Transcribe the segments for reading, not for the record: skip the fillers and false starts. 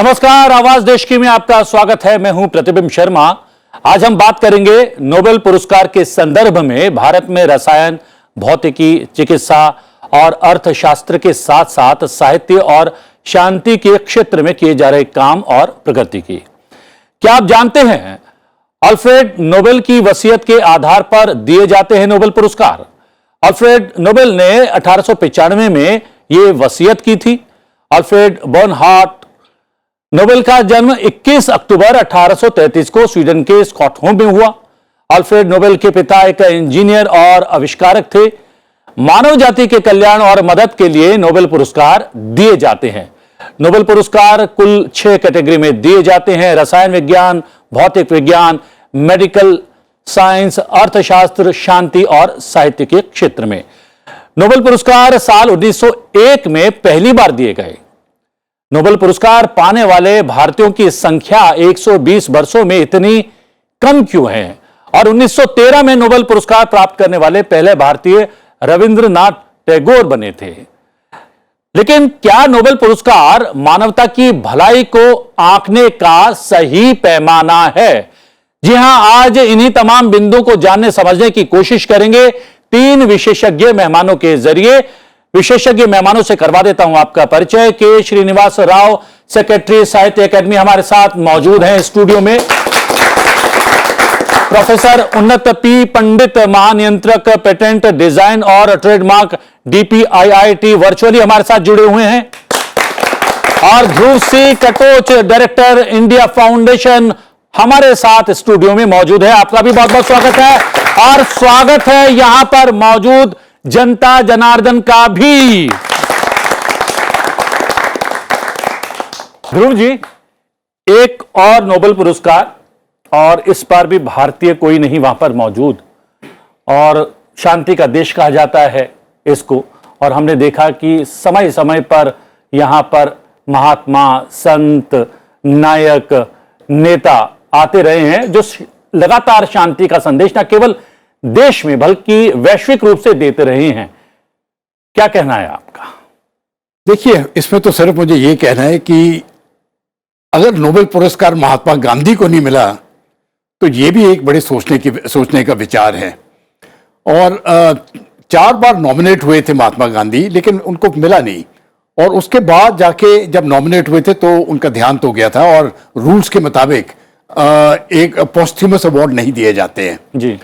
नमस्कार, आवाज देश की में आपका स्वागत है। मैं हूं प्रतिबिंब शर्मा। आज हम बात करेंगे नोबेल पुरस्कार के संदर्भ में भारत में रसायन, भौतिकी, चिकित्सा और अर्थशास्त्र के साथ साथ साहित्य और शांति के क्षेत्र में किए जा रहे काम और प्रगति की। क्या आप जानते हैं अल्फ्रेड नोबेल की वसीयत के आधार पर दिए जाते हैं नोबेल पुरस्कार। अल्फ्रेड नोबेल ने 1895 में यह वसीयत की थी। अल्फ्रेड बर्नहार्ड नोबेल का जन्म 21 अक्टूबर 1833 को स्वीडन के स्टॉकहोम में हुआ। अल्फ्रेड नोबेल के पिता एक इंजीनियर और आविष्कारक थे। मानव जाति के कल्याण और मदद के लिए नोबेल पुरस्कार दिए जाते हैं। नोबेल पुरस्कार कुल 6 कैटेगरी में दिए जाते हैं: रसायन विज्ञान, भौतिक विज्ञान, मेडिकल साइंस, अर्थशास्त्र, शांति और साहित्य के क्षेत्र में। नोबेल पुरस्कार साल 1901 में पहली बार दिए गए। नोबेल पुरस्कार पाने वाले भारतीयों की संख्या 120 वर्षों में इतनी कम क्यों है? और 1913 में नोबेल पुरस्कार प्राप्त करने वाले पहले भारतीय रविंद्रनाथ टैगोर बने थे। लेकिन क्या नोबेल पुरस्कार मानवता की भलाई को आंकने का सही पैमाना है? जी हां, आज इन्हीं तमाम बिंदुओं को जानने समझने की कोशिश करेंगे 3 विशेषज्ञ मेहमानों के जरिए। विशेषज्ञ मेहमानों से करवा देता हूं आपका परिचय। के श्रीनिवास राव, सेक्रेटरी साहित्य अकादमी, हमारे साथ मौजूद हैं स्टूडियो में। प्रोफेसर उन्नत पी पंडित, महानियंत्रक पेटेंट डिजाइन और ट्रेडमार्क, DPIIT, वर्चुअली हमारे साथ जुड़े हुए हैं। और ध्रुव सी कटोच, डायरेक्टर इंडिया फाउंडेशन, हमारे साथ स्टूडियो में मौजूद है। आपका भी बहुत बहुत स्वागत है। और स्वागत है यहां पर मौजूद जनता जनार्दन का भी। ध्रुव जी, एक और नोबेल पुरस्कार, और इस बार भी भारतीय कोई नहीं वहां पर मौजूद, और शांति का देश कहा जाता है इसको। और हमने देखा कि समय समय पर यहां पर महात्मा, संत, नायक, नेता आते रहे हैं जो लगातार शांति का संदेश न केवल देश में बल्कि वैश्विक रूप से देते रहे हैं। क्या कहना है आपका? देखिए, इसमें तो सिर्फ मुझे ये कहना है कि अगर नोबेल पुरस्कार महात्मा गांधी को नहीं मिला तो ये भी एक बड़े सोचने का विचार है। और 4 बार नॉमिनेट हुए थे महात्मा गांधी, लेकिन उनको मिला नहीं। और उसके बाद जाके जब नॉमिनेट हुए थे तो उनका ध्यान तो गया था, और रूल्स के मुताबिक एक पोस्थ्यूमस अवार्ड नहीं दिए जाते हैं जी।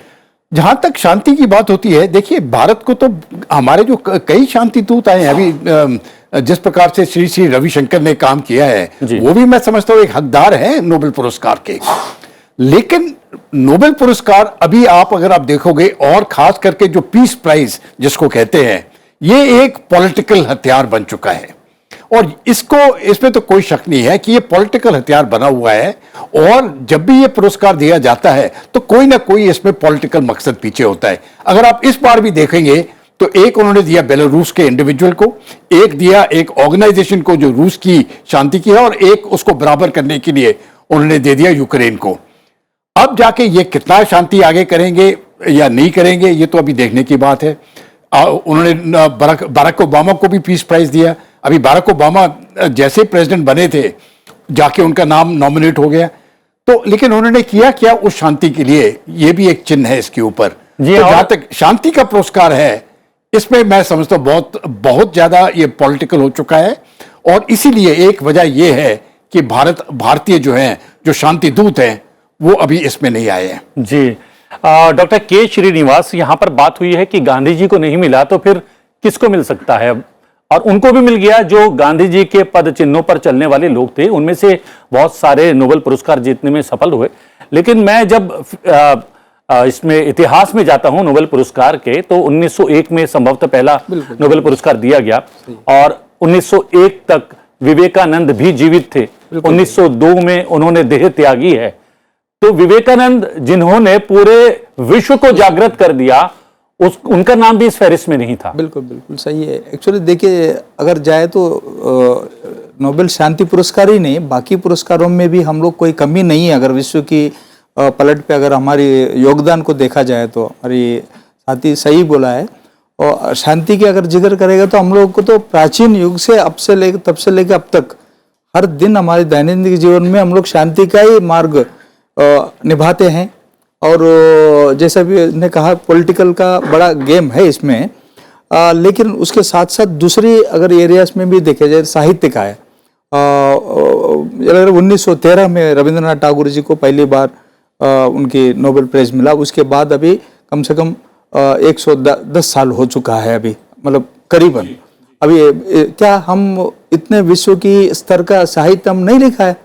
जहां तक शांति की बात होती है, देखिए, भारत को तो हमारे जो कई शांति दूत आए हैं, अभी जिस प्रकार से श्री श्री रविशंकर ने काम किया है, वो भी मैं समझता हूं एक हकदार है नोबेल पुरस्कार के। लेकिन नोबेल पुरस्कार अभी अगर आप देखोगे, और खास करके जो पीस प्राइज जिसको कहते हैं, ये एक पॉलिटिकल हथियार बन चुका है। और इसमें तो कोई शक नहीं है कि ये पॉलिटिकल हथियार बना हुआ है। और जब भी ये पुरस्कार दिया जाता है तो कोई ना कोई इसमें पॉलिटिकल मकसद पीछे होता है। अगर आप इस बार भी देखेंगे तो एक उन्होंने दिया बेलारूस के इंडिविजुअल को, एक दिया एक ऑर्गेनाइजेशन को जो रूस की शांति की है, और एक उसको बराबर करने के लिए उन्होंने दे दिया यूक्रेन को। अब जाके ये कितना शांति आगे करेंगे या नहीं करेंगे, ये तो अभी देखने की बात है। उन्होंने बराक ओबामा को भी पीस प्राइज दिया। अभी बराक ओबामा जैसे प्रेसिडेंट बने थे, जाके उनका नाम नॉमिनेट हो गया। तो लेकिन उन्होंने किया क्या उस शांति के लिए, ये भी एक चिन्ह है इसके ऊपर। तो जहां तक शांति का पुरस्कार है, इसमें मैं समझता हूं बहुत ज्यादा ये पॉलिटिकल हो चुका है। और इसीलिए एक वजह यह है कि भारतीय जो हैं, जो शांति दूत हैं, वो अभी इसमें नहीं आए हैं। जी। डॉक्टर के श्रीनिवास, यहां पर बात हुई है कि गांधी जी को नहीं मिला तो फिर किसको मिल सकता है? और उनको भी मिल गया जो गांधी जी के पद चिन्हों पर चलने वाले लोग थे। उनमें से बहुत सारे नोबेल पुरस्कार जीतने में सफल हुए। लेकिन मैं जब इसमें इतिहास में जाता हूं नोबेल पुरस्कार के, तो 1901 में संभवतः पहला नोबेल पुरस्कार दिया गया। और 1901 तक विवेकानंद भी जीवित थे। 1902 में उन्होंने देह त्यागी है। तो विवेकानंद, जिन्होंने पूरे विश्व को जागृत कर दिया, उनका नाम भी इस फहरिस्त में नहीं था। बिल्कुल बिल्कुल सही है। एक्चुअली देखिए, अगर जाए तो नोबेल शांति पुरस्कार ही नहीं, बाकी पुरस्कारों में भी हम लोग कोई कमी नहीं है। अगर विश्व की पलट पे अगर हमारी योगदान को देखा जाए तो हमारी साथी सही बोला है। और शांति की अगर जिक्र करेगा तो हम लोग को तो प्राचीन युग से तब से लेकर अब तक हर दिन हमारे दैनंदिन जीवन में हम लोग शांति का ही मार्ग निभाते हैं। और जैसा भी ने कहा, पॉलिटिकल का बड़ा गेम है इसमें, लेकिन उसके साथ साथ दूसरी अगर एरियाज में भी देखे जाए, साहित्य का है। 1913 में रविंद्रनाथ टैगोर जी को पहली बार उनकी नोबेल प्राइज मिला। उसके बाद अभी कम से कम 110 साल हो चुका है अभी, मतलब करीबन। अभी क्या हम इतने विश्व की स्तर का साहित्य हम नहीं लिखा है?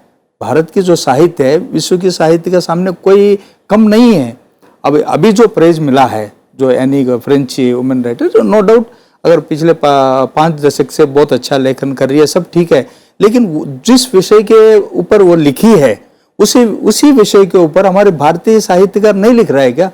भारत की जो साहित्य है विश्व की साहित्य के सामने कोई कम नहीं है। अभी जो प्राइज मिला है, जो एनी फ्रेंची वुमेन राइटर, जो नो डाउट अगर पिछले 5 दशक से बहुत अच्छा लेखन कर रही है, सब ठीक है, लेकिन जिस विषय के ऊपर वो लिखी है उसी विषय के ऊपर हमारे भारतीय साहित्यकार नहीं लिख रहा है क्या?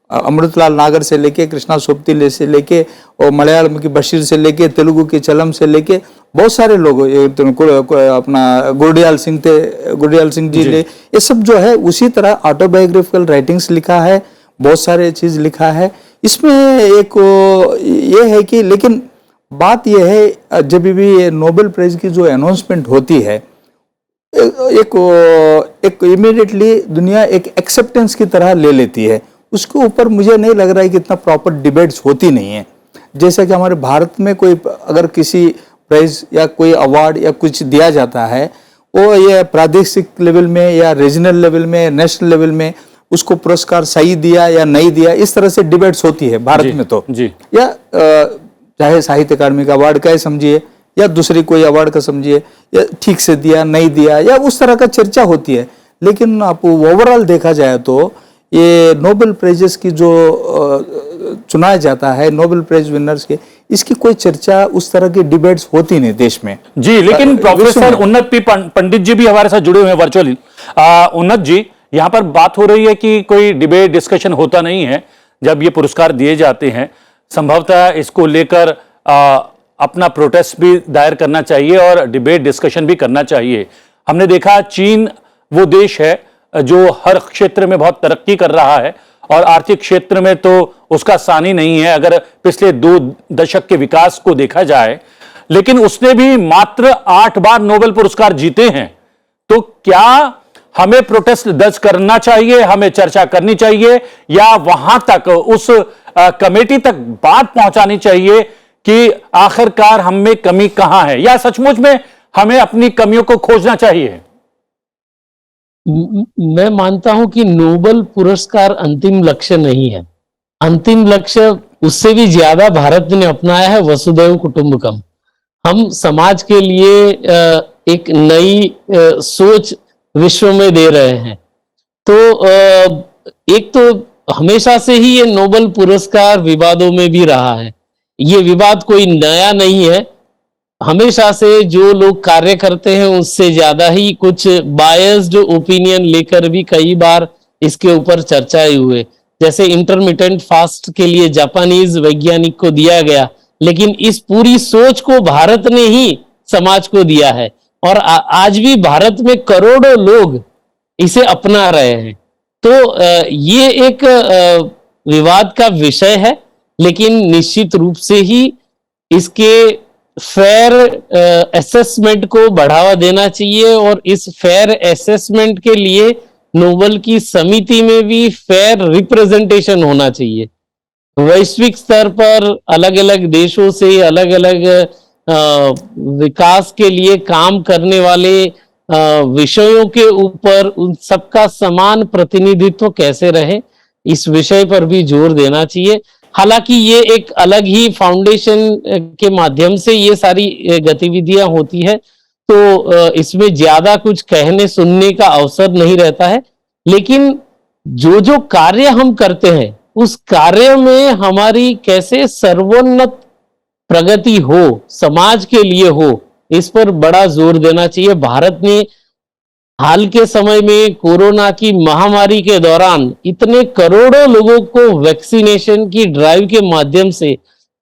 अमृतलाल नागर से लेके कृष्णा सोपतिल से लेके और मलयालम की बशीर से लेके तेलुगु की चलम से लेके बहुत सारे लोग, अपना गुरडियाल सिंह जी ले, ये सब जो है उसी तरह ऑटोबायोग्राफिकल राइटिंग्स लिखा है, बहुत सारे चीज लिखा है। इसमें एक ये है कि, लेकिन बात यह है जब भी नोबेल प्राइज की जो अनाउंसमेंट होती है, एक इमीडिएटली दुनिया एक एक्सेप्टेंस की तरह ले लेती है। उसके ऊपर मुझे नहीं लग रहा है कि इतना प्रॉपर डिबेट्स होती नहीं है। जैसा कि हमारे भारत में कोई अगर किसी प्राइज या कोई अवार्ड या कुछ दिया जाता है, वो ये प्रादेशिक लेवल में या रीजनल लेवल में, नेशनल लेवल में उसको पुरस्कार सही दिया या नहीं दिया, इस तरह से डिबेट्स होती है भारत में तो जी। या चाहे साहित्य अकादमी का अवार्ड का ही समझिए या दूसरी कोई अवार्ड का समझिए, या ठीक से दिया नहीं दिया या उस तरह का चर्चा होती है। लेकिन आप ओवरऑल देखा जाए तो ये नोबेल प्राइजेस की जो चुनाया जाता है, नोबेल प्राइज विनर्स के, इसकी कोई चर्चा उस तरह की डिबेट्स होती नहीं देश में जी। लेकिन प्रोफेसर उन्नत पी पंडित जी भी हमारे साथ जुड़े हुए हैं वर्चुअली। उन्नत जी, यहाँ पर बात हो रही है कि कोई डिबेट डिस्कशन होता नहीं है जब ये पुरस्कार दिए जाते हैं। संभवतः इसको लेकर अपना प्रोटेस्ट भी दायर करना चाहिए और डिबेट डिस्कशन भी करना चाहिए। हमने देखा चीन वो देश है जो हर क्षेत्र में बहुत तरक्की कर रहा है और आर्थिक क्षेत्र में तो उसका सानी नहीं है अगर पिछले 2 दशक के विकास को देखा जाए, लेकिन उसने भी मात्र 8 बार नोबेल पुरस्कार जीते हैं। तो क्या हमें प्रोटेस्ट दर्ज करना चाहिए, हमें चर्चा करनी चाहिए, या वहां तक उस कमेटी तक बात पहुंचानी चाहिए कि आखिरकार हम में कमी कहां है, या सचमुच में हमें अपनी कमियों को खोजना चाहिए? मैं मानता हूं कि नोबेल पुरस्कार अंतिम लक्ष्य नहीं है। अंतिम लक्ष्य उससे भी ज्यादा भारत ने अपनाया है, वसुधैव कुटुंबकम। हम समाज के लिए एक नई सोच विश्व में दे रहे हैं। तो एक तो हमेशा से ही ये नोबेल पुरस्कार विवादों में भी रहा है। ये विवाद कोई नया नहीं है। हमेशा से जो लोग कार्य करते हैं उससे ज्यादा ही कुछ बायस्ड ओपिनियन लेकर भी कई बार इसके ऊपर चर्चाएं हुए। जैसे इंटरमिटेंट फास्ट के लिए जापानीज वैज्ञानिक को दिया गया, लेकिन इस पूरी सोच को भारत ने ही समाज को दिया है और आज भी भारत में करोड़ों लोग इसे अपना रहे हैं। तो ये एक विवाद का विषय है, लेकिन निश्चित रूप से ही इसके फेयर असेसमेंट को बढ़ावा देना चाहिए और इस फेयर असेसमेंट के लिए नोबेल की समिति में भी फेयर रिप्रेजेंटेशन होना चाहिए। वैश्विक स्तर पर अलग अलग देशों से अलग अलग विकास के लिए काम करने वाले विषयों के ऊपर उन सबका समान प्रतिनिधित्व कैसे रहे, इस विषय पर भी जोर देना चाहिए। हालांकि ये एक अलग ही फाउंडेशन के माध्यम से ये सारी गतिविधियां होती है, तो इसमें ज्यादा कुछ कहने सुनने का अवसर नहीं रहता है। लेकिन जो जो कार्य हम करते हैं उस कार्य में हमारी कैसे सर्वोन्नत प्रगति हो, समाज के लिए हो, इस पर बड़ा जोर देना चाहिए। भारत ने हाल के समय में कोरोना की महामारी के दौरान इतने करोड़ों लोगों को वैक्सीनेशन की ड्राइव के माध्यम से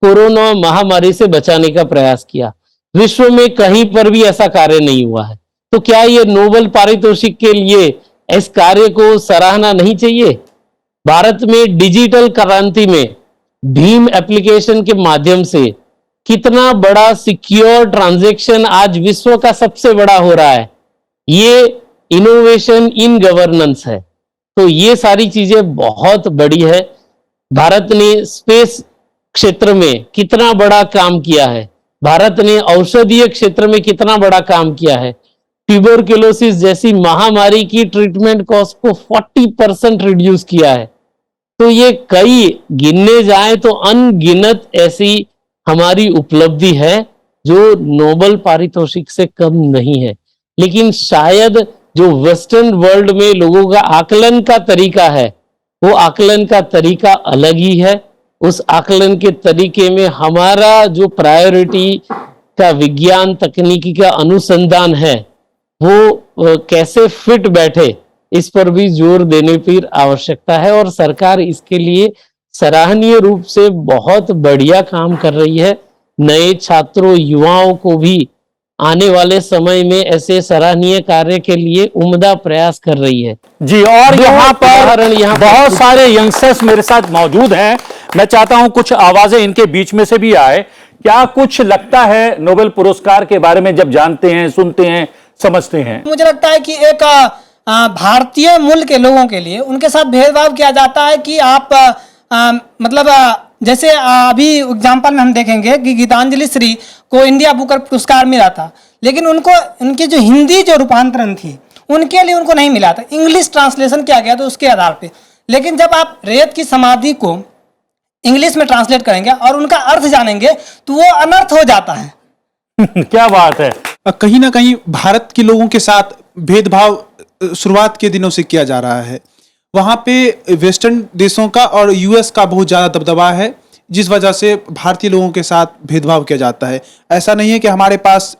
कोरोना महामारी से बचाने का प्रयास किया। विश्व में कहीं पर भी ऐसा कार्य नहीं हुआ है। तो क्या ये नोबेल पारितोषिक के लिए इस कार्य को सराहना नहीं चाहिए? भारत में डिजिटल क्रांति में भीम एप्लीकेशन के माध्यम से कितना बड़ा सिक्योर ट्रांजैक्शन आज विश्व का सबसे बड़ा हो रहा है, ये इनोवेशन इन गवर्नेंस है। तो ये सारी चीजें बहुत बड़ी है। भारत ने स्पेस क्षेत्र में कितना बड़ा काम किया है, भारत ने औषधीय क्षेत्र में कितना बड़ा काम किया है। ट्यूबरक्लोसिस जैसी महामारी की ट्रीटमेंट कॉस्ट को 40% रिड्यूस किया है। तो ये कई गिनने जाए तो अनगिनत ऐसी हमारी उपलब्धि है जो नोबेल पारितोषिक से कम नहीं है। लेकिन शायद जो वेस्टर्न वर्ल्ड में लोगों का आकलन का तरीका है, वो आकलन का तरीका अलग ही है। उस आकलन के तरीके में हमारा जो प्रायोरिटी का विज्ञान तकनीकी का अनुसंधान है, वो कैसे फिट बैठे, इस पर भी जोर देने की आवश्यकता है। और सरकार इसके लिए सराहनीय रूप से बहुत बढ़िया काम कर रही है। नए छात्रों, युवाओं को भी आने वाले समय में ऐसे सराहनीय कार्य के उम्दा उम्दा प्रयास कर रही है। जी, और यहाँ पर बहुत सारे यंगस्टर्स मेरे साथ मौजूद हैं। मैं चाहता हूं कुछ आवाजें इनके बीच में से भी आए। क्या कुछ लगता है नोबेल पुरस्कार के बारे में जब जानते हैं, सुनते हैं, समझते हैं? मुझे लगता है कि एक भारतीय मूल के लोगों के लिए उनके साथ भेदभाव किया जाता है कि आप मतलब जैसे अभी एग्जाम्पल में हम देखेंगे कि गीतांजलि श्री को इंडिया बुकर पुरस्कार मिला था, लेकिन उनको उनकी जो हिंदी जो रूपांतरण थी उनके लिए उनको नहीं मिला था, इंग्लिश ट्रांसलेशन किया गया था उसके आधार पे। लेकिन जब आप रेत की समाधि को इंग्लिश में ट्रांसलेट करेंगे और उनका अर्थ जानेंगे तो वो अनर्थ हो जाता है। क्या बात है। कहीं ना कहीं भारत के लोगों के साथ भेदभाव शुरुआत के दिनों से किया जा रहा है। वहाँ पे वेस्टर्न देशों का और यूएस का बहुत ज़्यादा दबदबा है, जिस वजह से भारतीय लोगों के साथ भेदभाव किया जाता है। ऐसा नहीं है कि हमारे पास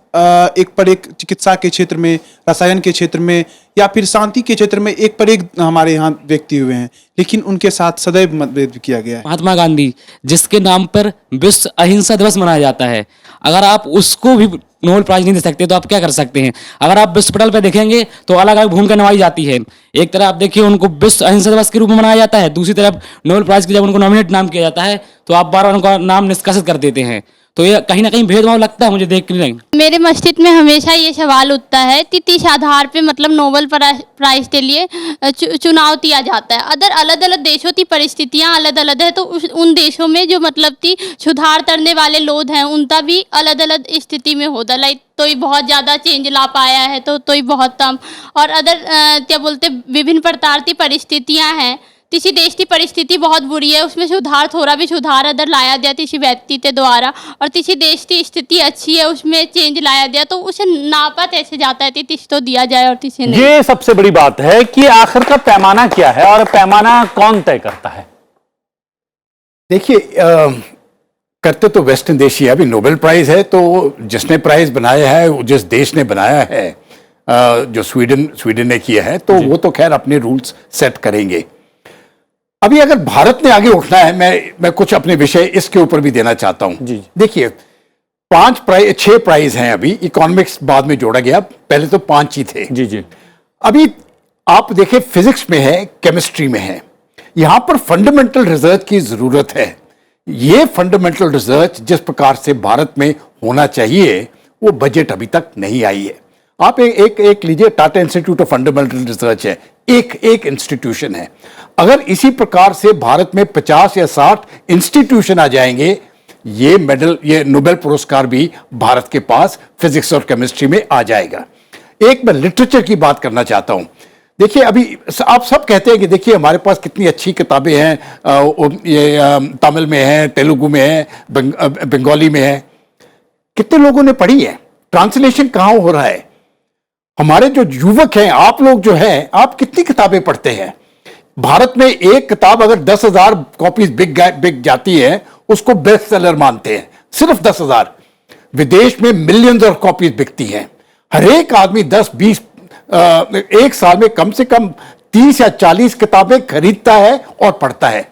एक पर एक चिकित्सा के क्षेत्र में, रसायन के क्षेत्र में या फिर शांति के क्षेत्र में एक पर एक हमारे यहाँ व्यक्ति हुए हैं, लेकिन उनके साथ सदैव मतभेद किया गया है। महात्मा गांधी, जिसके नाम पर विश्व अहिंसा दिवस मनाया जाता है, अगर आप उसको भी नोबेल प्राइज नहीं दे सकते तो आप क्या कर सकते हैं? अगर आप विश्व पटल पर देखेंगे तो अलग अलग भूमिका निभाई जाती है। एक तरफ आप देखिए उनको विश्व अहिंसा दिवस के रूप में मनाया जाता है, दूसरी तरफ नोबेल प्राइज के जब उनको नॉमिनेट नाम किया जाता है तो आप बार बार उनका नाम निष्कासित कर देते हैं। तो ये कहीं ना कहीं भेदभाव लगता है मुझे देख के। नहीं, मेरे मस्तिष्क में हमेशा ये सवाल उठता है कि किस आधार पे मतलब नोबेल प्राइज के लिए चुनाव किया जाता है। अगर अलग अलग देशों की परिस्थितियां अलग अलग है तो उन देशों में जो मतलब कि सुधार करने वाले लोग हैं उनका भी अलग अलग स्थिति में होता। लाइक कोई बहुत ज़्यादा चेंज ला पाया है तो कोई बहुत कम। और अदर क्या बोलते विभिन्न प्रकार की परिस्थितियाँ हैं, किसी देश की परिस्थिति बहुत बुरी है, उसमें सुधार थोड़ा भी सुधार अगर लाया गया किसी व्यक्ति के द्वारा, और किसी देश की स्थिति अच्छी है उसमें चेंज लाया गया, तो उसे नापा कैसे जाता है कि किसी तो दिया जाए और किसी नहीं। ये सबसे बड़ी बात है कि आखिर का पैमाना क्या है और पैमाना कौन तय करता है? देखिए, करते तो वेस्टर्न देश ही। अभी नोबेल प्राइज है तो जिसने प्राइज बनाया है, जिस देश ने बनाया है, जो स्वीडन ने किया है, तो वो तो खैर अपने रूल्स सेट करेंगे। अभी अगर भारत ने आगे उठना है, मैं कुछ अपने विषय इसके ऊपर भी देना चाहता हूं। देखिए, 6 प्राइज हैं अभी। इकोनॉमिक्स बाद में जोड़ा गया, पहले तो 5 ही थे। जी। अभी आप देखें, फिजिक्स में है, केमिस्ट्री में है, यहां पर फंडामेंटल रिसर्च की जरूरत है। ये फंडामेंटल रिसर्च जिस प्रकार से भारत में होना चाहिए, वो बजट अभी तक नहीं आई है। आप एक लीजिए, Tata institute of fundamental research है, एक इंस्टीट्यूशन है। अगर इसी प्रकार से भारत में 50 या 60 इंस्टीट्यूशन आ जाएंगे, ये नोबेल पुरस्कार भी भारत के पास फिजिक्स और केमिस्ट्री में आ जाएगा। एक मैं लिटरेचर की बात करना चाहता हूं। देखिए, अभी आप सब कहते हैं कि देखिए हमारे पास कितनी अच्छी किताबें हैं, ये तमिल में है, तेलुगु में है, बंगाली में है। कितने लोगों ने पढ़ी है? ट्रांसलेशन कहाँ हो रहा है? हमारे जो युवक हैं, आप लोग जो हैं, आप कितनी किताबें पढ़ते हैं? भारत में एक किताब अगर 10,000 कॉपीज बिक जाती है, उसको बेस्ट सेलर मानते हैं, सिर्फ 10,000। विदेश में मिलियंस ऑफ कॉपीज बिकती हैं। हर एक आदमी 10-20 एक साल में कम से कम 30 या 40 किताबें खरीदता है और पढ़ता है।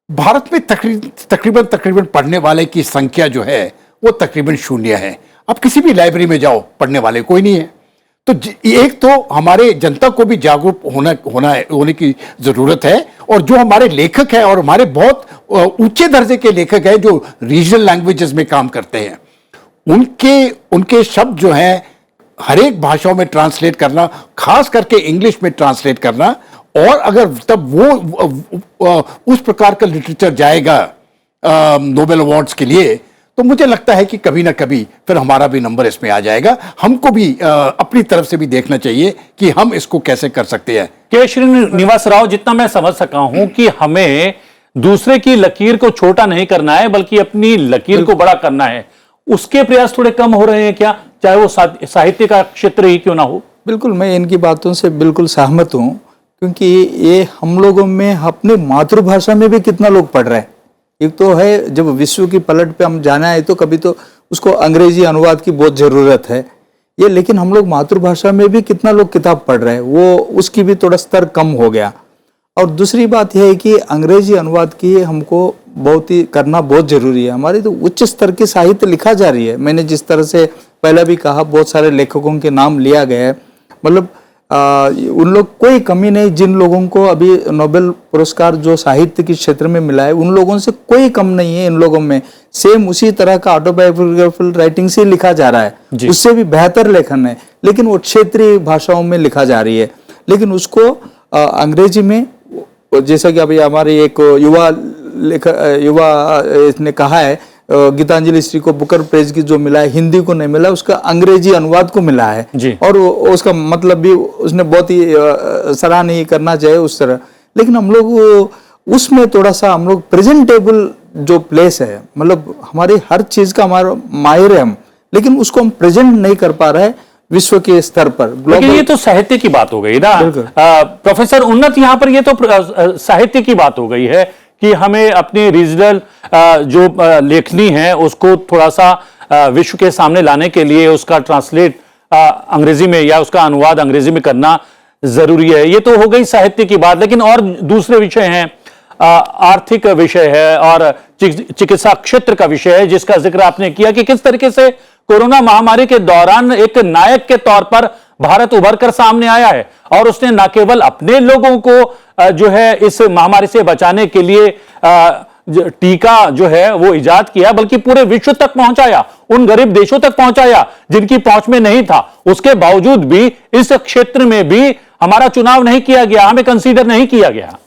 भारत में तकरीबन पढ़ने वाले की संख्या जो है वो तकरीबन 0 है। अब किसी भी लाइब्रेरी में जाओ, पढ़ने वाले कोई नहीं है। तो एक तो हमारे जनता को भी जागरूक होने की जरूरत है, और जो हमारे लेखक हैं और हमारे बहुत ऊंचे दर्जे के लेखक हैं जो रीजनल लैंग्वेजेस में काम करते हैं, उनके शब्द जो हैं हर एक भाषाओं में ट्रांसलेट करना, खास करके इंग्लिश में ट्रांसलेट करना, और अगर तब वो उस प्रकार का लिटरेचर जाएगा नोबेल अवार्ड्स के लिए, तो मुझे लगता है कि कभी ना कभी फिर हमारा भी नंबर इसमें आ जाएगा। हमको भी अपनी तरफ से भी देखना चाहिए कि हम इसको कैसे कर सकते हैं। के श्रीनिवास राव, जितना मैं समझ सका हूं कि हमें दूसरे की लकीर को छोटा नहीं करना है बल्कि अपनी लकीर को बड़ा करना है, उसके प्रयास थोड़े कम हो रहे हैं क्या, चाहे वो साहित्य का क्षेत्र ही क्यों ना हो? बिल्कुल, मैं इनकी बातों से बिल्कुल सहमत हूँ, क्योंकि ये हम लोगों में अपनी मातृभाषा में भी कितना लोग पढ़ रहे हैं। एक तो है जब विश्व की पलट पे हम जाना है तो कभी तो उसको अंग्रेजी अनुवाद की बहुत ज़रूरत है ये, लेकिन हम लोग मातृभाषा में भी कितना लोग किताब पढ़ रहे हैं, वो उसकी भी थोड़ा स्तर कम हो गया। और दूसरी बात यह है कि अंग्रेजी अनुवाद की हमको बहुत ही करना बहुत ज़रूरी है। हमारी तो उच्च स्तर की साहित्य लिखा जा रही है। मैंने जिस तरह से पहले भी कहा, बहुत सारे लेखकों के नाम लिया गया है, मतलब उन लोग कोई कमी नहीं। जिन लोगों को अभी नोबेल पुरस्कार जो साहित्य के क्षेत्र में मिला है, उन लोगों से कोई कम नहीं है। इन लोगों में सेम उसी तरह का ऑटोबायोग्राफिकल राइटिंग से लिखा जा रहा है, उससे भी बेहतर लेखन है, लेकिन वो क्षेत्रीय भाषाओं में लिखा जा रही है। लेकिन उसको अंग्रेजी में, जैसा कि अभी हमारे एक युवा इसने कहा है, गीतांजलि श्री को बुकर प्राइज की जो मिला है, हिंदी को नहीं मिला, उसका अंग्रेजी अनुवाद को मिला है, और उसका मतलब भी उसने बहुत ही सराहनीय करना चाहिए उस तरह। लेकिन हम लोग उसमें थोड़ा सा हम लोग प्रेजेंटेबल जो प्लेस है, मतलब हमारी हर चीज का हमारा माहिर है हम, लेकिन उसको हम प्रेजेंट नहीं कर पा रहे हैं विश्व के स्तर पर। लेकिन ये तो साहित्य की बात हो गई ना प्रोफेसर उन्नत, यहाँ पर ये तो साहित्य की बात हो गई है कि हमें अपनी रीजनल जो लेखनी है उसको थोड़ा सा विश्व के सामने लाने के लिए उसका ट्रांसलेट अंग्रेजी में या उसका अनुवाद अंग्रेजी में करना जरूरी है। ये तो हो गई साहित्य की बात, लेकिन और दूसरे विषय हैं, आर्थिक विषय है और चिकित्सा क्षेत्र का विषय है, जिसका जिक्र आपने किया कि किस तरीके से कोरोना महामारी के दौरान एक नायक के तौर पर भारत उभर कर सामने आया है, और उसने न केवल अपने लोगों को जो है इस महामारी से बचाने के लिए टीका जो है वो इजाद किया, बल्कि पूरे विश्व तक पहुंचाया, उन गरीब देशों तक पहुंचाया जिनकी पहुंच में नहीं था। उसके बावजूद भी इस क्षेत्र में भी हमारा चुनाव नहीं किया गया, हमें कंसीडर नहीं किया गया।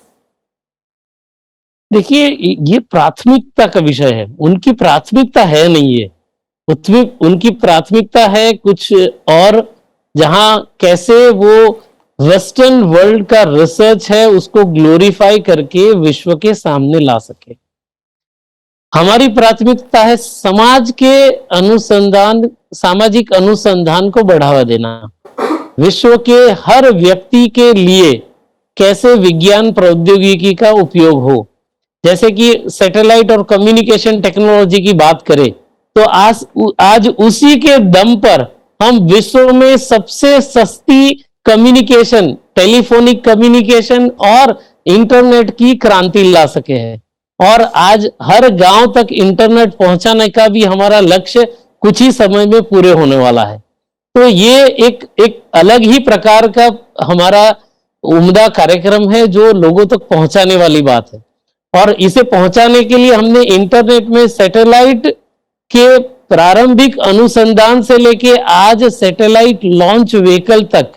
देखिए, ये प्राथमिकता का विषय है, उनकी प्राथमिकता है नहीं है, उनकी प्राथमिकता है कुछ और, जहां कैसे वो वेस्टर्न वर्ल्ड का रिसर्च है उसको ग्लोरीफाई करके विश्व के सामने ला सके। हमारी प्राथमिकता है समाज के अनुसंधान, सामाजिक अनुसंधान को बढ़ावा देना, विश्व के हर व्यक्ति के लिए कैसे विज्ञान प्रौद्योगिकी का उपयोग हो। जैसे कि सैटेलाइट और कम्युनिकेशन टेक्नोलॉजी की बात करें तो आज उसी के दम पर हम विश्व में सबसे सस्ती कम्युनिकेशन, टेलीफोनिक कम्युनिकेशन और इंटरनेट की क्रांति ला सके हैं, और आज हर गांव तक इंटरनेट पहुंचाने का भी हमारा लक्ष्य कुछ ही समय में पूरे होने वाला है। तो ये एक अलग ही प्रकार का हमारा उम्दा कार्यक्रम है जो लोगों तक पहुंचाने वाली बात है, और इसे पहुंचाने के लिए हमने इंटरनेट में सैटेलाइट के प्रारंभिक अनुसंधान से लेके आज सैटेलाइट लॉन्च व्हीकल तक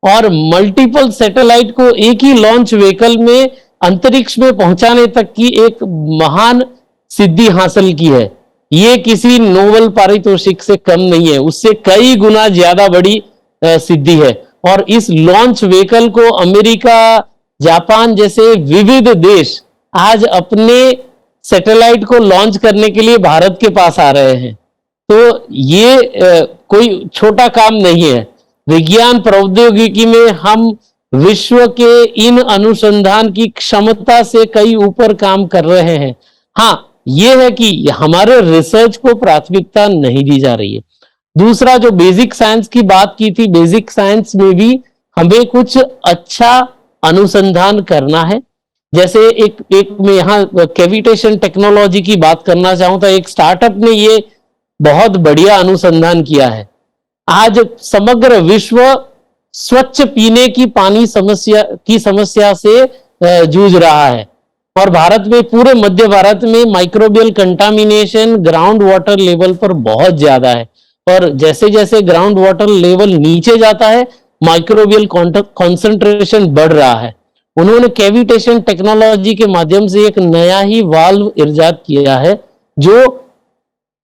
और मल्टीपल सैटेलाइट को एक ही लॉन्च व्हीकल में अंतरिक्ष में पहुंचाने तक की एक महान सिद्धि हासिल की है। ये किसी नोबेल पारितोषिक से कम नहीं है, उससे कई गुना ज्यादा बड़ी सिद्धि है। और इस लॉन्च व्हीकल को अमेरिका, जापान जैसे विविध देश आज अपने सैटेलाइट को लॉन्च करने के लिए भारत के पास आ रहे हैं। तो ये कोई छोटा काम नहीं है। विज्ञान प्रौद्योगिकी में हम विश्व के इन अनुसंधान की क्षमता से कई ऊपर काम कर रहे हैं। हाँ, ये है कि हमारे रिसर्च को प्राथमिकता नहीं दी जा रही है। दूसरा, जो बेसिक साइंस की बात की थी, बेसिक साइंस में भी हमें कुछ अच्छा अनुसंधान करना है। जैसे एक मैं यहाँ कैविटेशन टेक्नोलॉजी की बात करना चाहूँ तो एक स्टार्टअप ने ये बहुत बढ़िया अनुसंधान किया है आज समग्र विश्व स्वच्छ पीने की पानी समस्या से जूझ रहा है। और भारत में, पूरे मध्य भारत में microbial contamination ground water level पर बहुत ज्यादा है। और जैसे जैसे ग्राउंड वाटर लेवल नीचे जाता है, माइक्रोबियल कॉन्सेंट्रेशन बढ़ रहा है। उन्होंने कैविटेशन टेक्नोलॉजी के माध्यम से एक नया ही वाल्व इजाद किया है, जो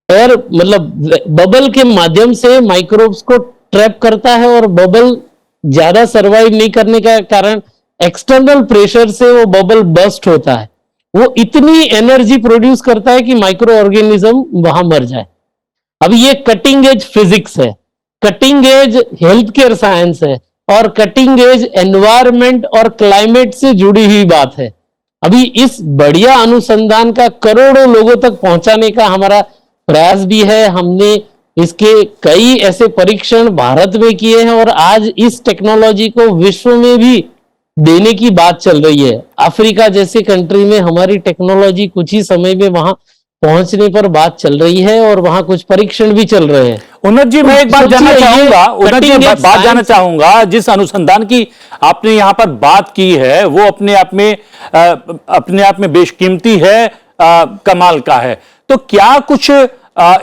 एयर मतलब बबल के माध्यम से माइक्रोब्स को ट्रैप करता है, और बबल ज्यादा सरवाइव नहीं करने का कारण एक्सटर्नल प्रेशर से वो बबल बस्ट होता है। वो इतनी एनर्जी प्रोड्यूस करता है कि माइक्रो ऑर्गेनिज्म वहां मर जाए। अब ये कटिंग एज फिजिक्स है, cutting edge health care science है, और कटिंग एज एनवायरमेंट और क्लाइमेट से जुड़ी हुई बात है। अभी इस बढ़िया अनुसंधान का करोड़ों लोगों तक पहुंचाने का हमारा प्रयास भी है। हमने इसके कई ऐसे परीक्षण भारत में किए हैं, और आज इस टेक्नोलॉजी को विश्व में भी देने की बात चल रही है। अफ्रीका जैसे कंट्री में हमारी टेक्नोलॉजी कुछ ही समय में वहां पहुंचने पर बात चल रही है, और वहां कुछ परीक्षण भी चल रहे हैं। उन्नत जी, मैं एक बात जानना चाहूंगा, उन्नत जी बात जानना चाहूंगा, जिस अनुसंधान की आपने यहाँ पर बात की है वो अपने आप में बेशकीमती है, कमाल का है। तो क्या कुछ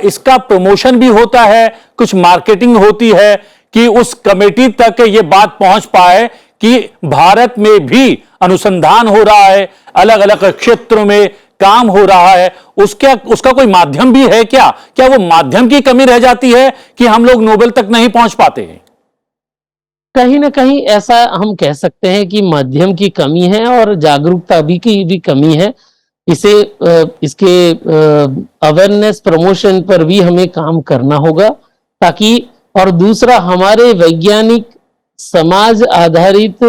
इसका प्रमोशन भी होता है, कुछ मार्केटिंग होती है कि उस कमेटी तक ये बात पहुंच पाए कि भारत में भी अनुसंधान हो रहा है, अलग अलग क्षेत्रों में काम हो रहा है? उसका कोई माध्यम भी है क्या? क्या वो माध्यम की कमी रह जाती है कि हम लोग नोबेल तक नहीं पहुंच पाते हैं? कहीं ना कहीं ऐसा हम कह सकते हैं कि माध्यम की कमी है, और जागरूकता की भी कमी है। इसके अवेयरनेस प्रमोशन पर भी हमें काम करना होगा, ताकि, और दूसरा, हमारे वैज्ञानिक समाज आधारित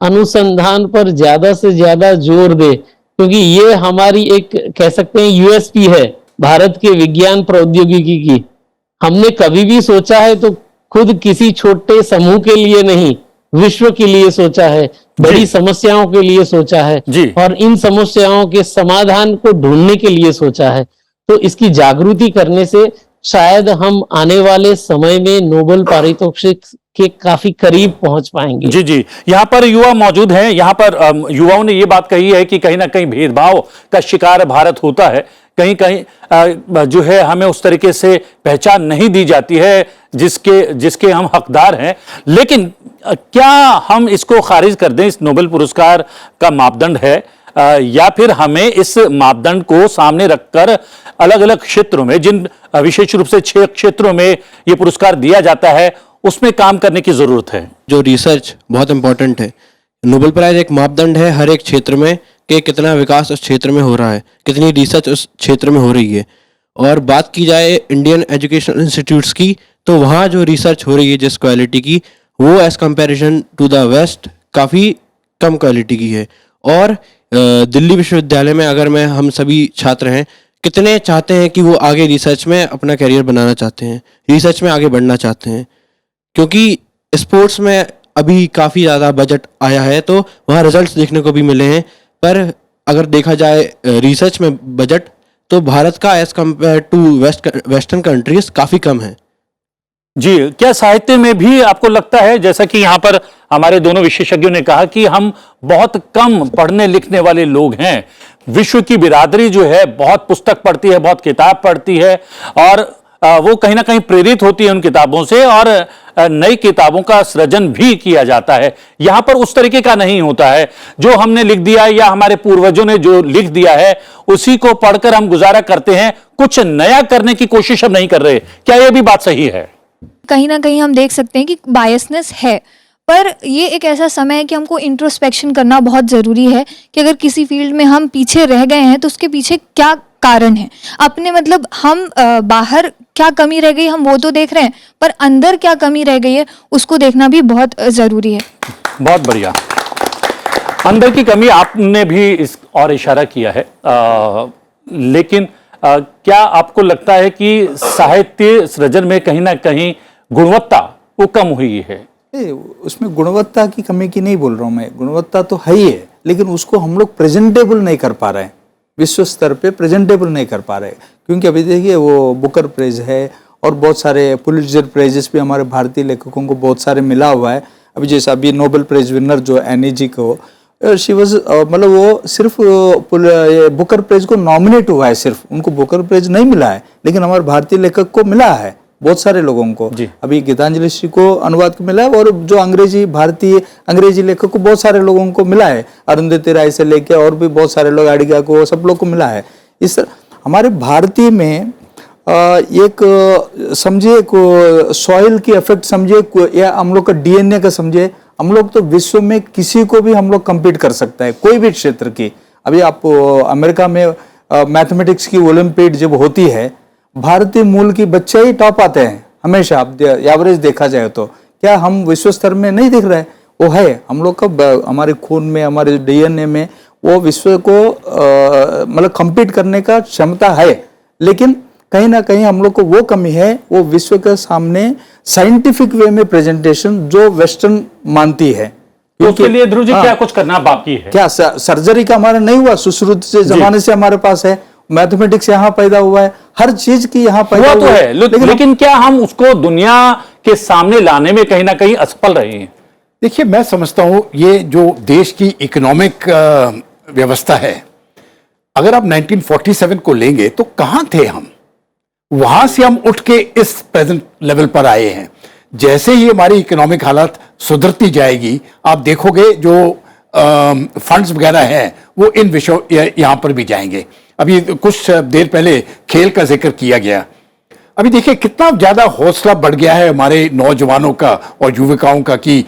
अनुसंधान पर ज्यादा से ज्यादा जोर दे, क्योंकि ये हमारी एक, कह सकते हैं, यूएसपी है भारत के विज्ञान प्रौद्योगिकी की। हमने कभी भी सोचा है तो खुद किसी छोटे समूह के लिए नहीं, विश्व के लिए सोचा है, बड़ी समस्याओं के लिए सोचा है, और इन समस्याओं के समाधान को ढूंढने के लिए सोचा है। तो इसकी जागृति करने से शायद हम आने वाले समय में नोबेल पारितोषिक के काफी करीब पहुंच पाएंगे। जी जी, यहाँ पर युवा मौजूद हैं। यहाँ पर युवाओं ने ये बात कही है कि कहीं ना कहीं भेदभाव का शिकार भारत होता है, कहीं कहीं जो है हमें उस तरीके से पहचान नहीं दी जाती है जिसके हम हकदार हैं। लेकिन क्या हम इसको खारिज कर दें, इस नोबेल पुरस्कार का मापदंड है, या फिर हमें इस मापदंड को सामने रखकर अलग अलग क्षेत्रों में, जिन विशेष रूप से 6 क्षेत्रों में ये पुरस्कार दिया जाता है, उसमें काम करने की जरूरत है? जो रिसर्च बहुत इंपॉर्टेंट है। नोबेल प्राइज एक मापदंड है हर एक क्षेत्र में कि कितना विकास उस क्षेत्र में हो रहा है, कितनी रिसर्च उस क्षेत्र में हो रही है। और बात की जाए इंडियन एजुकेशनल इंस्टीट्यूट्स की, तो वहाँ जो रिसर्च हो रही है जिस क्वालिटी की, वो as comparison to the west काफ़ी कम क्वालिटी की है। और दिल्ली विश्वविद्यालय में अगर हम सभी छात्र हैं, कितने चाहते हैं कि वो आगे रिसर्च में अपना करियर बनाना चाहते हैं, रिसर्च में आगे बढ़ना चाहते हैं, क्योंकि स्पोर्ट्स में अभी काफ़ी ज़्यादा बजट आया है, तो वहाँ रिजल्ट्स देखने को भी मिले हैं। पर अगर देखा जाए रिसर्च में बजट, तो भारत का as compare to western countries काफ़ी कम है। जी, क्या साहित्य में भी आपको लगता है, जैसा कि यहाँ पर हमारे दोनों विशेषज्ञों ने कहा कि हम बहुत कम पढ़ने लिखने वाले लोग हैं, विश्व की बिरादरी जो है बहुत पुस्तक पढ़ती है, बहुत किताब पढ़ती है, और वो कहीं ना कहीं प्रेरित होती है उन किताबों से, और नई किताबों का सृजन भी किया जाता है। यहाँ पर उस तरीके का नहीं होता है। जो हमने लिख दिया या हमारे पूर्वजों ने जो लिख दिया है उसी को पढ़कर हम गुजारा करते हैं, कुछ नया करने की कोशिश हम नहीं कर रहे। क्या यह भी बात सही है? कहीं ना कहीं हम देख सकते हैं कि बायसनेस है, पर ये एक ऐसा समय है कि हमको इंट्रोस्पेक्शन करना बहुत ज़रूरी है कि अगर किसी फील्ड में हम पीछे रह गए हैं तो उसके पीछे क्या कारण है। अपने मतलब हम बाहर क्या कमी रह गई हम वो तो देख रहे हैं, पर अंदर क्या कमी रह गई है उसको देखना भी बहुत ज़रूरी है। बहुत बढ़िया। अंदर की कमी आपने भी इस और इशारा किया है, लेकिन क्या आपको लगता है कि साहित्य सृजन में कहीं ना कहीं गुणवत्ता वो कम हुई है? उसमें गुणवत्ता की कमी की नहीं बोल रहा हूँ मैं, गुणवत्ता तो है ही है, लेकिन उसको हम लोग प्रेजेंटेबल नहीं कर पा रहे हैं, विश्व स्तर पे प्रेजेंटेबल नहीं कर पा रहे। क्योंकि अभी देखिए वो बुकर प्राइज है और बहुत सारे पुलित्जर प्राइजेस भी हमारे भारतीय लेखकों को बहुत सारे मिला हुआ है। अभी जैसे अभी नोबेल प्राइज विनर जो एनी जी को शी वॉज मतलब वो सिर्फ बुकर प्राइज को नॉमिनेट हुआ है, सिर्फ उनको बुकर प्राइज नहीं मिला है, लेकिन हमारे भारतीय लेखक को मिला है, बहुत सारे लोगों को। अभी गीतांजलि श्री को अनुवाद को मिला है, और जो भारतीय अंग्रेजी लेखक को बहुत सारे लोगों को मिला है, अरुंधति राय से लेके और भी बहुत सारे लोग, अडिगा को, सब लोग को मिला है। इस हमारे भारतीय में एक समझिए सॉइल की इफेक्ट समझिए, या हम लोग का डीएनए का समझिए, हम लोग तो विश्व में किसी को भी हम लोग compete कर सकते हैं, कोई भी क्षेत्र की। अभी आप अमेरिका में मैथमेटिक्स की ओलंपियाड जब होती है, भारतीय मूल की बच्चे ही टॉप आते हैं हमेशा, आप एवरेज देखा जाए तो। क्या हम विश्व स्तर में नहीं दिख रहे? वो है हम लोग का, हमारे खून में, हमारे डीएनए में वो विश्व को मतलब compete करने का क्षमता है, लेकिन कहीं ना कहीं हम लोग को वो कमी है, वो विश्व के सामने साइंटिफिक वे में प्रेजेंटेशन जो वेस्टर्न मानती है। तो उसके लिए ध्रुव जी क्या कुछ करना बाकी है? क्या सर्जरी का हमारा नहीं हुआ? सुश्रुत से जमाने से हमारे पास है, मैथमेटिक्स यहाँ पैदा हुआ है, हर चीज की यहाँ पैदा हुआ तो है, लेकिन क्या हम उसको दुनिया के सामने लाने में कहीं ना कहीं असफल रहे हैं? देखिए, मैं समझता हूं ये जो देश की इकोनॉमिक व्यवस्था है, अगर आप 1947 को लेंगे तो कहां थे हम? वहां से हम उठ के इस प्रेजेंट लेवल पर आए हैं। जैसे ही हमारी इकोनॉमिक हालत सुधरती जाएगी, आप देखोगे जो फंड्स वगैरह हैं वो इन विषयों यहां पर भी जाएंगे। अभी कुछ देर पहले खेल का जिक्र किया गया। अभी देखिए कितना ज्यादा हौसला बढ़ गया है हमारे नौजवानों का और युवकाओं का कि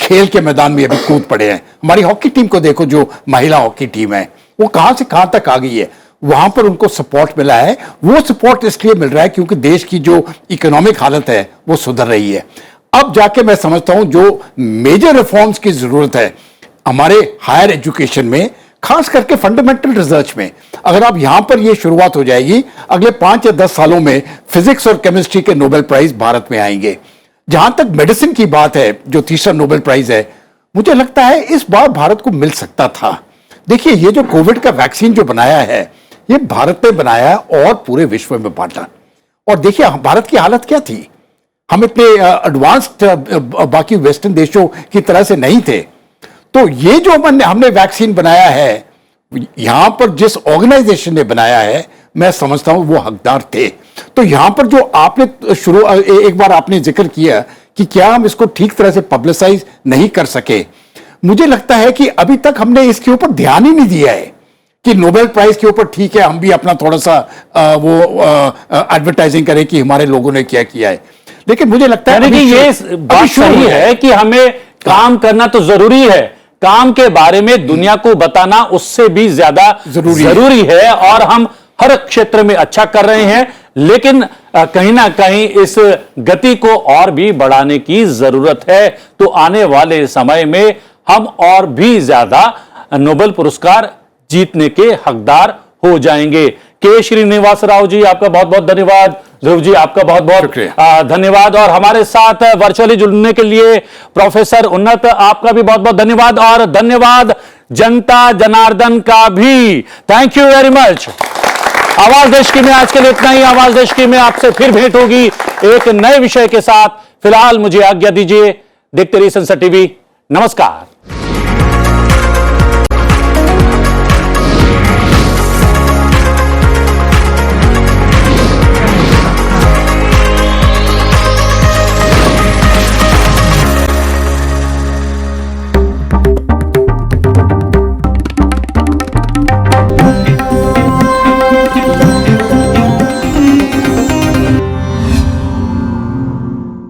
खेल के मैदान में अभी कूद पड़े हैं। हमारी हॉकी टीम को देखो, जो महिला हॉकी टीम है वो कहां से कहां तक आ गई है। वहां पर उनको सपोर्ट मिला है। वो सपोर्ट इसलिए मिल रहा है क्योंकि देश की जो इकोनॉमिक हालत है वो सुधर रही है। अब जाके मैं समझता हूं जो मेजर रिफॉर्म्स की जरूरत है हमारे हायर एजुकेशन में, खास करके फंडामेंटल रिसर्च में, अगर आप यहां पर ये शुरुआत हो जाएगी, अगले 5 या 10 सालों में फिजिक्स और केमिस्ट्री के नोबेल प्राइज भारत में आएंगे। जहां तक मेडिसिन की बात है, जो तीसरा नोबेल प्राइज है, मुझे लगता है इस बार भारत को मिल सकता था। देखिए, ये जो कोविड का वैक्सीन जो बनाया है, ये भारत ने बनाया और पूरे विश्व में बांटा। और देखिए भारत की हालत क्या थी, हम इतने एडवांस्ड बाकी वेस्टर्न देशों की तरह से नहीं थे। तो ये जो हमने वैक्सीन बनाया है, यहां पर जिस ऑर्गेनाइजेशन ने बनाया है, मैं समझता हूं वो हकदार थे। तो यहां पर जो आपने एक बार आपने जिक्र किया कि क्या हम इसको ठीक तरह से पब्लिसाइज नहीं कर सके, मुझे लगता है कि अभी तक हमने इसके ऊपर ध्यान ही नहीं दिया है कि नोबेल प्राइज के ऊपर ठीक है हम भी अपना थोड़ा सा एडवर्टाइजिंग करें कि हमारे लोगों ने क्या किया है। लेकिन मुझे लगता है कि ये बात सही है कि हमें काम करना तो जरूरी है, काम के बारे में दुनिया को बताना उससे भी ज्यादा जरूरी है। और हम हर क्षेत्र में अच्छा कर रहे हैं, लेकिन कहीं ना कहीं इस गति को और भी बढ़ाने की जरूरत है। तो आने वाले समय में हम और भी ज्यादा नोबेल पुरस्कार जीतने के हकदार हो जाएंगे। के श्रीनिवास राव जी, आपका बहुत बहुत धन्यवाद। ध्रुव जी, आपका बहुत बहुत धन्यवाद। और हमारे साथ वर्चुअली जुड़ने के लिए प्रोफेसर उन्नत, आपका भी बहुत बहुत धन्यवाद। और धन्यवाद जनता जनार्दन का भी, थैंक यू वेरी मच। आवाज देश की में आज के लिए इतना ही। आवाज देश की में आपसे फिर भेंट होगी एक नए विषय के साथ। फिलहाल मुझे आज्ञा दीजिए। देखते रहिए संसद टीवी। नमस्कार।